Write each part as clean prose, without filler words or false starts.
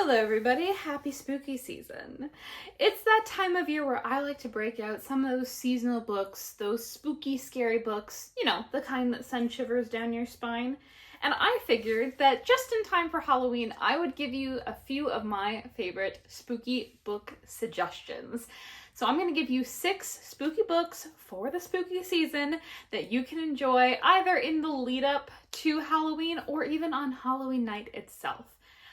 Hello everybody, happy spooky season. It's that time of year where I like to break out some of those seasonal books, those spooky, scary books, the kind that send shivers down your spine. And I figured that just in time for Halloween, I would give you a few of my favorite spooky book suggestions. So I'm going to give you 6 spooky books for the spooky season that you can enjoy either in the lead up to Halloween or even on Halloween night itself.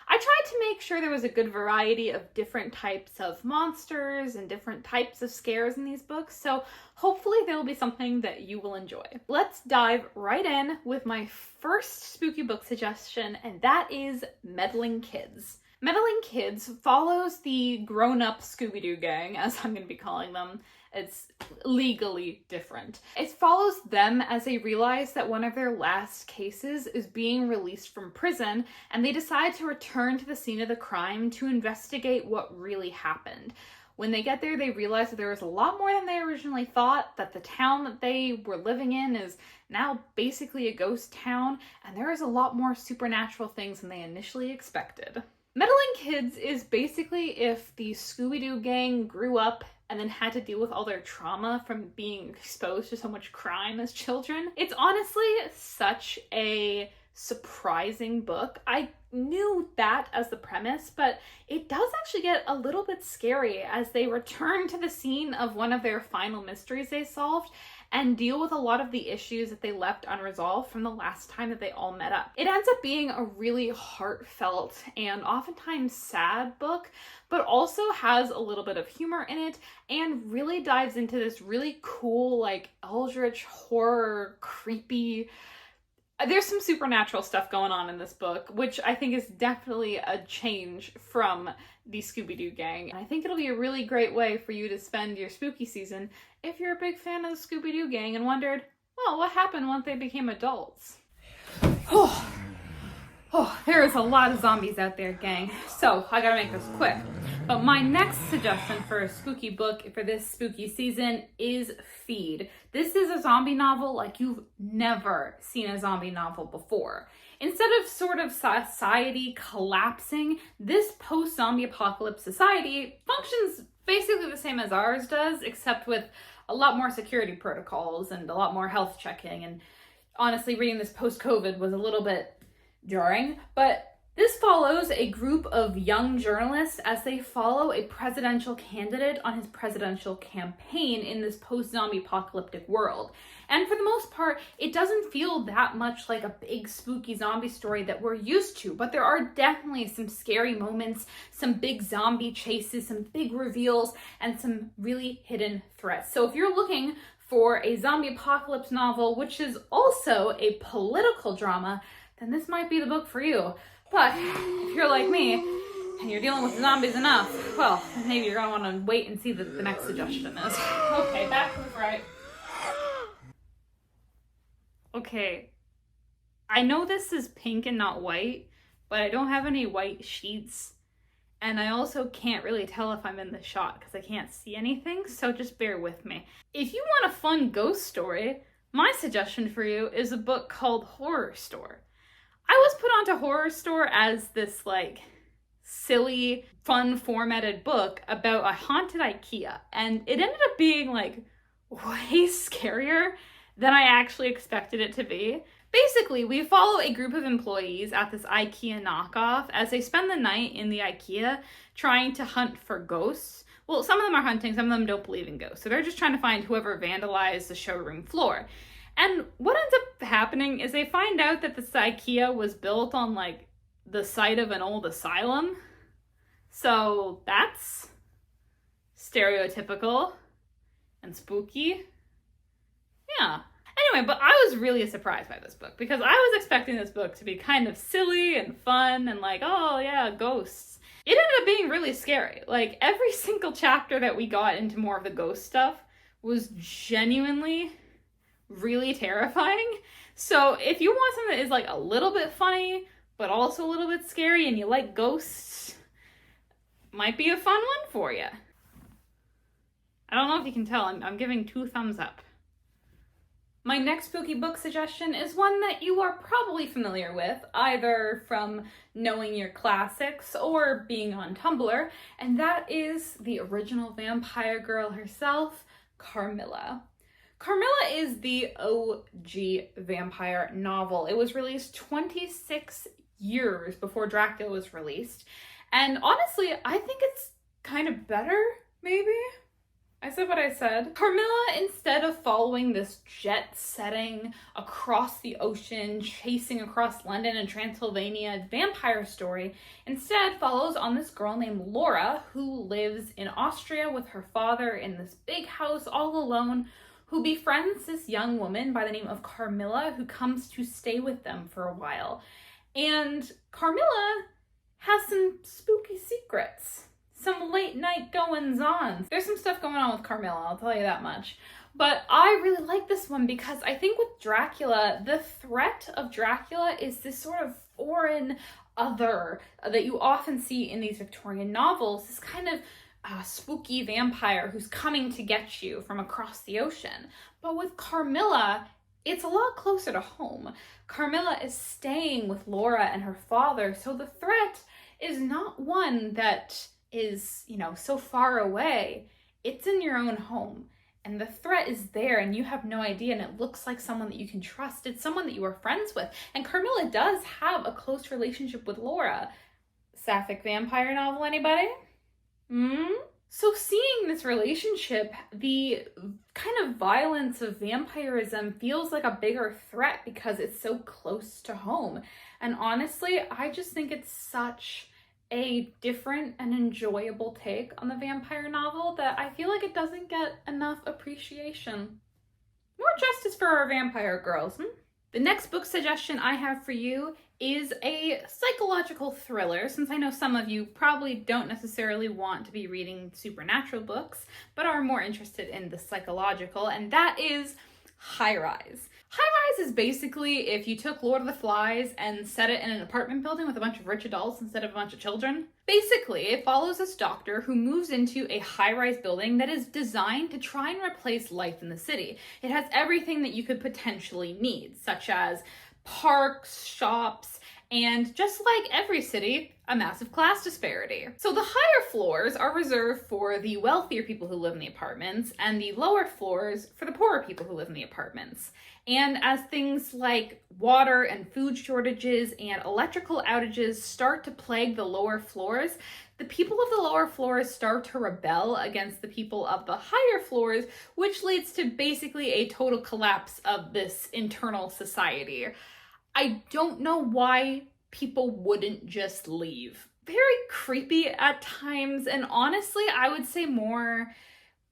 I tried to make sure there was a good variety of different types of monsters and different types of scares in these books, so hopefully there will be something that you will enjoy. Let's dive right in with my first spooky book suggestion, and that is Meddling Kids. Meddling Kids follows the grown-up Scooby-Doo gang, as I'm going to be calling them. It's legally different. It follows them as they realize that one of their last cases is being released from prison, and they decide to return to the scene of the crime to investigate what really happened. When they get there, they realize that there was a lot more than they originally thought, that the town that they were living in is now basically a ghost town, and there is a lot more supernatural things than they initially expected. Meddling Kids is basically if the Scooby-Doo gang grew up and then had to deal with all their trauma from being exposed to so much crime as children. It's honestly such a surprising book. I knew that as the premise, but it does actually get a little bit scary as they return to the scene of one of their final mysteries they solved and deal with a lot of the issues that they left unresolved from the last time that they all met up. It ends up being a really heartfelt and oftentimes sad book, but also has a little bit of humor in it and really dives into this really cool, eldritch horror, creepy. There's some supernatural stuff going on in this book, which I think is definitely a change from the Scooby-Doo gang. And I think it'll be a really great way for you to spend your spooky season if you're a big fan of the Scooby-Doo gang and wondered, well, what happened once they became adults? There is a lot of zombies out there, gang. So I gotta make this quick. But my next suggestion for a spooky book for this spooky season is Feed. This is a zombie novel like you've never seen a zombie novel before. Instead of sort of society collapsing, this post-zombie apocalypse society functions basically the same as ours does, except with a lot more security protocols and a lot more health checking. And honestly, reading this post-COVID was a little bit jarring, but this follows a group of young journalists as they follow a presidential candidate on his presidential campaign in this post-zombie apocalyptic world. And for the most part, it doesn't feel that much like a big spooky zombie story that we're used to, but there are definitely some scary moments, some big zombie chases, some big reveals, and some really hidden threats. So if you're looking for a zombie apocalypse novel, which is also a political drama, then this might be the book for you. But if you're like me and you're dealing with zombies enough, well, maybe you're gonna want to wait and see what the next suggestion is. Okay, back to the right. Okay, I know this is pink and not white, but I don't have any white sheets. And I also can't really tell if I'm in the shot because I can't see anything, so just bear with me. If you want a fun ghost story, my suggestion for you is a book called Horror Store. I was put onto Horror Store as this silly, fun formatted book about a haunted IKEA, and it ended up being way scarier than I actually expected it to be. Basically, we follow a group of employees at this IKEA knockoff as they spend the night in the IKEA trying to hunt for ghosts. Well, some of them are hunting, some of them don't believe in ghosts, so they're just trying to find whoever vandalized the showroom floor. And what ends up happening is they find out that this IKEA was built on the site of an old asylum. So that's stereotypical and spooky. Yeah. Anyway, but I was really surprised by this book because I was expecting this book to be kind of silly and fun and oh yeah, ghosts. It ended up being really scary. Every single chapter that we got into more of the ghost stuff was genuinely really terrifying. So if you want something that is a little bit funny but also a little bit scary and you like ghosts, might be a fun one for you. I don't know if you can tell, I'm giving 2 thumbs up. My next spooky book suggestion is one that you are probably familiar with, either from knowing your classics or being on Tumblr, and that is the original vampire girl herself, Carmilla. Carmilla is the OG vampire novel. It was released 26 years before Dracula was released, and honestly, I think it's kind of better, maybe? I said what I said. Carmilla, instead of following this jet-setting across the ocean, chasing across London and Transylvania vampire story, instead follows on this girl named Laura who lives in Austria with her father in this big house all alone, who befriends this young woman by the name of Carmilla who comes to stay with them for a while. And Carmilla has some spooky secrets. Some late night goings on. There's some stuff going on with Carmilla, I'll tell you that much. But I really like this one because I think with Dracula, the threat of Dracula is this sort of foreign other that you often see in these Victorian novels, this kind of spooky vampire who's coming to get you from across the ocean. But with Carmilla, it's a lot closer to home. Carmilla is staying with Laura and her father, so the threat is not one that is, so far away. It's in your own home. And the threat is there and you have no idea, and it looks like someone that you can trust. It's someone that you are friends with. And Carmilla does have a close relationship with Laura. Sapphic vampire novel, anybody? So seeing this relationship, the kind of violence of vampirism feels like a bigger threat because it's so close to home. And honestly, I just think it's such a different and enjoyable take on the vampire novel that I feel like it doesn't get enough appreciation. More justice for our vampire girls. The next book suggestion I have for you is a psychological thriller, since I know some of you probably don't necessarily want to be reading supernatural books, but are more interested in the psychological, and that is High Rise. High Rise is basically if you took Lord of the Flies and set it in an apartment building with a bunch of rich adults instead of a bunch of children. Basically, it follows this doctor who moves into a high-rise building that is designed to try and replace life in the city. It has everything that you could potentially need, such as parks, shops, and just like every city, a massive class disparity. So the higher floors are reserved for the wealthier people who live in the apartments, and the lower floors for the poorer people who live in the apartments. And as things like water and food shortages and electrical outages start to plague the lower floors, the people of the lower floors start to rebel against the people of the higher floors, which leads to basically a total collapse of this internal society. I don't know why people wouldn't just leave. Very creepy at times, and honestly, I would say more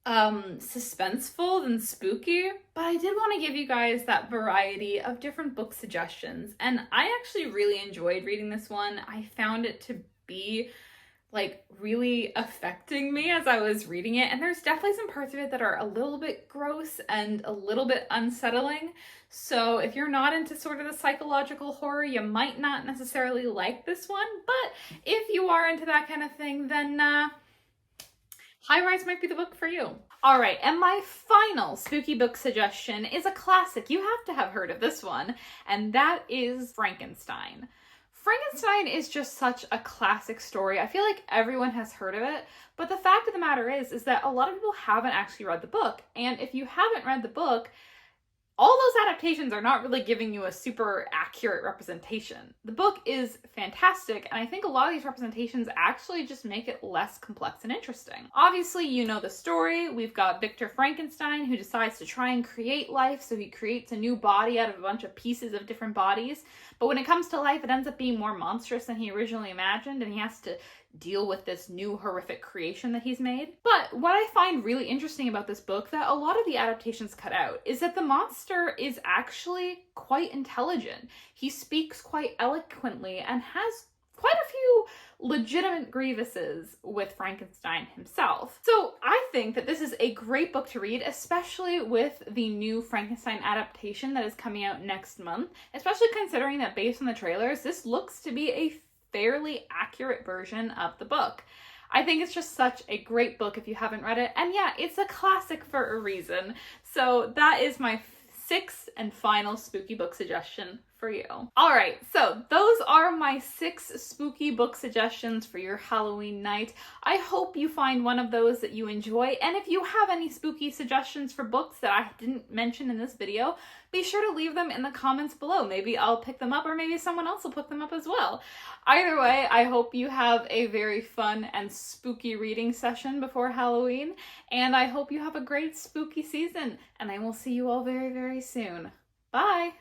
suspenseful than spooky, but I did want to give you guys that variety of different book suggestions, and I actually really enjoyed reading this one. I found it to be really affecting me as I was reading it, and there's definitely some parts of it that are a little bit gross and a little bit unsettling. So if you're not into sort of the psychological horror, you might not necessarily like this one, but if you are into that kind of thing, then High Rise might be the book for you. All right, and my final spooky book suggestion is a classic. You have to have heard of this one, and that is Frankenstein. Frankenstein is just such a classic story. I feel like everyone has heard of it, but the fact of the matter is that a lot of people haven't actually read the book, and if you haven't read the book, all those adaptations are not really giving you a super accurate representation. The book is fantastic, and I think a lot of these representations actually just make it less complex and interesting. Obviously, you know the story. We've got Victor Frankenstein, who decides to try and create life, so he creates a new body out of a bunch of pieces of different bodies. But when it comes to life, it ends up being more monstrous than he originally imagined, and he has to deal with this new horrific creation that he's made. But what I find really interesting about this book that a lot of the adaptations cut out is that the monster is actually quite intelligent. He speaks quite eloquently and has quite a few legitimate grievances with Frankenstein himself. So I think that this is a great book to read, especially with the new Frankenstein adaptation that is coming out next month, especially considering that based on the trailers, this looks to be a fairly accurate version of the book. I think it's just such a great book if you haven't read it, and yeah, it's a classic for a reason. So that is my sixth and final spooky book suggestion for you. Alright, so those are my 6 spooky book suggestions for your Halloween night. I hope you find one of those that you enjoy, and if you have any spooky suggestions for books that I didn't mention in this video, be sure to leave them in the comments below. Maybe I'll pick them up, or maybe someone else will pick them up as well. Either way, I hope you have a very fun and spooky reading session before Halloween, and I hope you have a great spooky season, and I will see you all very, very soon. Bye!